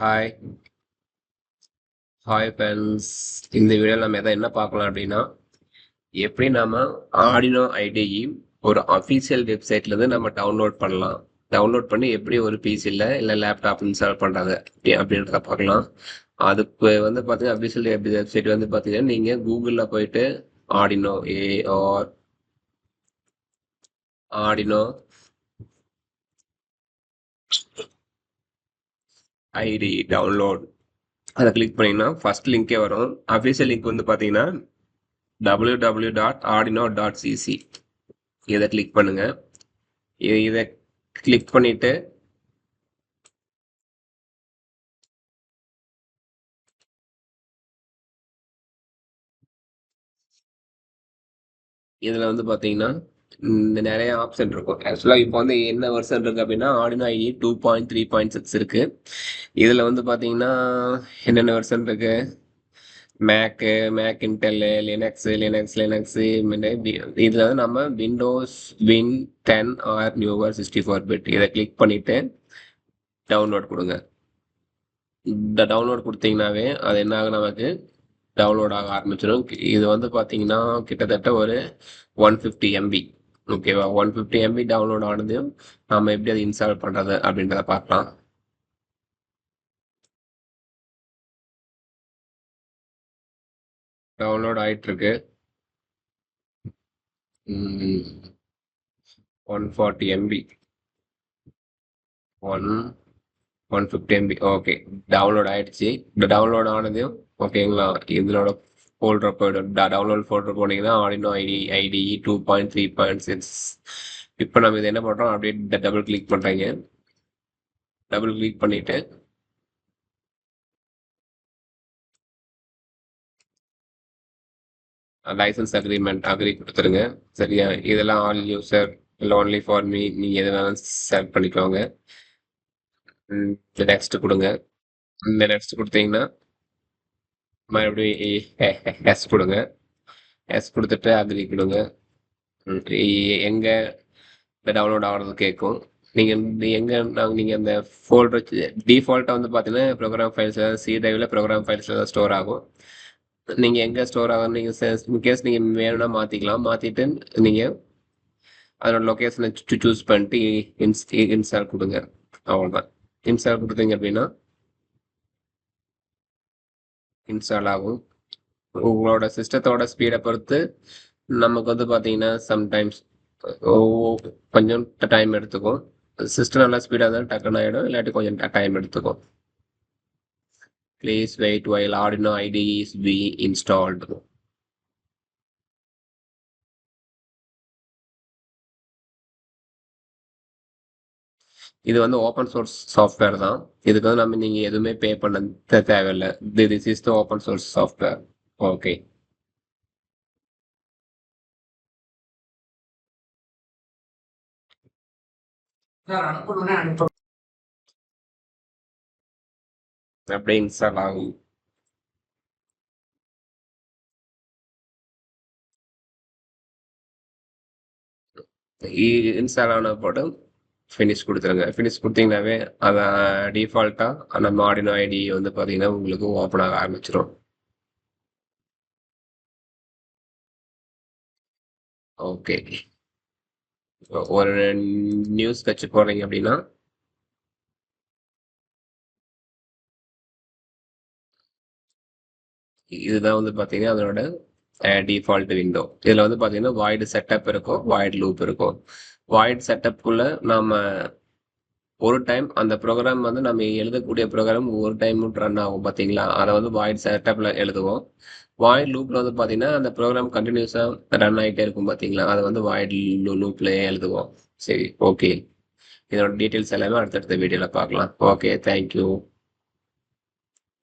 Hi hi friends. இந்த வீடியோவில் நம்ம என்ன பார்க்கலாம் அப்படின்னா, எப்படி நம்ம ஆடினோ ஐடிஇ ஒரு அஃபீஷியல் வெப்சைட்லேருந்து நம்ம டவுன்லோட் பண்ணலாம். டவுன்லோட் பண்ணி எப்படி ஒரு பிசியில் இல்லை லேப்டாப் இன்ஸ்டால் பண்ணுறது அப்படின்றத பார்க்கலாம். அதுக்கு பார்த்தீங்கன்னா அஃபீஷியல் வெப்சைட் பார்த்தீங்கன்னா நீங்கள் கூகுளில் போயிட்டு ஆடினோ ஆடினோ ஐடி டவுன்லோட் அதை கிளிக் பண்ணிங்கன்னா ஃபர்ஸ்ட் லிங்கே வரும். அஃபீஷியல் லிங்க் பார்த்தீங்கன்னா www.arduino.cc. இதை கிளிக் பண்ணுங்க. இதை கிளிக் பண்ணிட்டு இதில் பார்த்தீங்கன்னா இந்த நிறைய ஆப்ஷன் இருக்கும். ஆக்சுவலாக இப்போ என்ன வெர்ஷன் இருக்குது அப்படின்னா ஆடினோ ஐடி 2.3.6 இருக்குது. இதில் பார்த்தீங்கன்னா என்னென்ன வெர்ஷன் இருக்குது, மேக் இன்டெல்லு, லினக்ஸு இதில் நம்ம வின் 10 ஆர் நியூவர் 64 பிட். இதை கிளிக் பண்ணிவிட்டு டவுன்லோட் கொடுங்க. இந்த டவுன்லோட் கொடுத்தீங்கன்னாவே அது என்ன ஆகும், நமக்கு டவுன்லோட் ஆக ஆரம்பிச்சிடும். இது பார்த்தீங்கன்னா கிட்டத்தட்ட ஒரு 150 MB. ஓகேவா, 150 MB டவுன்லோட் ஆனதையும் நம்ம எப்படி அதை இன்ஸ்டால் பண்ணுறது அப்படின்றத பார்க்கலாம். டவுன்லோட் ஆகிட்டுருக்கு. 140 MB 150 MB. ஓகே, டவுன்லோட் ஆயிடுச்சு. இந்த டவுன்லோட் ஆனதையும் ஓகேங்களா, இதனோட ஃபோல்டர் போய்டும். டவுன்லோட் ஃபோல்டர் போனீங்கன்னா ஆடினோ ஐடி 2.3.6. இப்போ நம்ம இது என்ன பண்ணுறோம், அப்படியே டபுள் கிளிக் பண்ணுறீங்க. டபுள் கிளிக் பண்ணிவிட்டு லைசன்ஸ் அக்ரி கொடுத்துருங்க. சரியா, இதெல்லாம் ஆல் யூசர் இல்லை ஒன்லி ஃபார் மீ, நீங்கள் எது வேணாலும் செலக்ட் பண்ணிக்கோங்க. நெக்ஸ்ட் கொடுங்க. இந்த நெக்ஸ்ட் கொடுத்தீங்கன்னா மறுபடியும் எஸ் கொடுங்க. எஸ் கொடுத்துட்டு அக்ரி கொடுங்க. எங்கே இந்த டவுன்லோட் ஆகிறது கேட்கும். நீங்கள் எங்கே நீங்கள் அந்த ஃபோல்டர் டிஃபால்ட்டாக பார்த்தீங்கன்னா ப்ரோக்ராம் ஃபைல்ஸ் சி டிரைவில் ப்ரோக்ராம் ஃபைல்ஸ் தான் ஸ்டோர் ஆகும். நீங்கள் எங்கே ஸ்டோர் ஆகும், நீங்கள் இன்கேஸ் நீங்கள் வேணும்னா மாற்றிக்கலாம். மாற்றிட்டு நீங்கள் அதோட லொக்கேஷனை சூஸ் பண்ணிட்டு இன்ஸ்டால் கொடுங்க. அவ்வளோதான். இன்ஸ்டால் கொடுத்தீங்க அப்படின்னா இன்ஸ்டால் ஆகும். உங்களோட சிஸ்டத்தோட ஸ்பீடை பொறுத்து நமக்கு பார்த்தீங்கன்னா சம்டைம்ஸ் கொஞ்சம் டைம் எடுத்துக்கும். சிஸ்டம் நல்லா ஸ்பீடாக இருந்தாலும் டக்குன்னு ஆகிடும், இல்லாட்டி கொஞ்சம் டைம் எடுத்துக்கும். Please wait while Arduino IDE is being installed. இது ஓப்பன் சோர்ஸ் சாஃப்ட்வேர் தான். இதுக்கு நம்ம நீங்கள் எதுவுமே பே பண்ண தேவையில்லை. This is the open source software. Okay, அப்படியே இன்ஸ்டால் ஆகும். இன்ஸ்டால் ஆன போட்டு ஃபினிஷ் கொடுத்துருங்க. ஃபினிஷ் கொடுத்தீங்கன்னாவே அதை டிஃபால்ட்டாக நம்ம ஆடினோ ஐடி பார்த்தீங்கன்னா உங்களுக்கு ஓப்பன் ஆக ஆரம்பிச்சிடும். ஓகே, ஒரு நியூஸ் கட்சி போடுறீங்க அப்படின்னா இதுதான் பார்த்தீங்கன்னா அதனோட டிஃபால்ட் விண்டோ. இதில் பார்த்தீங்கன்னா வாய்டு செட்டப் இருக்கும், வாய்டு லூப் இருக்கும். வாய்டு செட்டப்புக்குள்ளே நம்ம ஒரு டைம் அந்த ப்ரோக்ராம் நம்ம எழுதக்கூடிய ப்ரோக்ராம் ஒரு டைம் ரன் ஆகும் பார்த்தீங்களா, அதை வாய்டு செட்டப்பில் எழுதுவோம். வாய்டு லூப்பில் பார்த்தீங்கன்னா அந்த ப்ரோக்ராம் கண்டினியூஸாக ரன் ஆகிட்டே இருக்கும் பார்த்தீங்களா, அதை வாய்டு லூப்லேயே எழுதுவோம். சரி, ஓகே. இதோட டீட்டெயில்ஸ் எல்லாமே அடுத்தடுத்த வீடியோவில் பார்க்கலாம். Okay, thank you.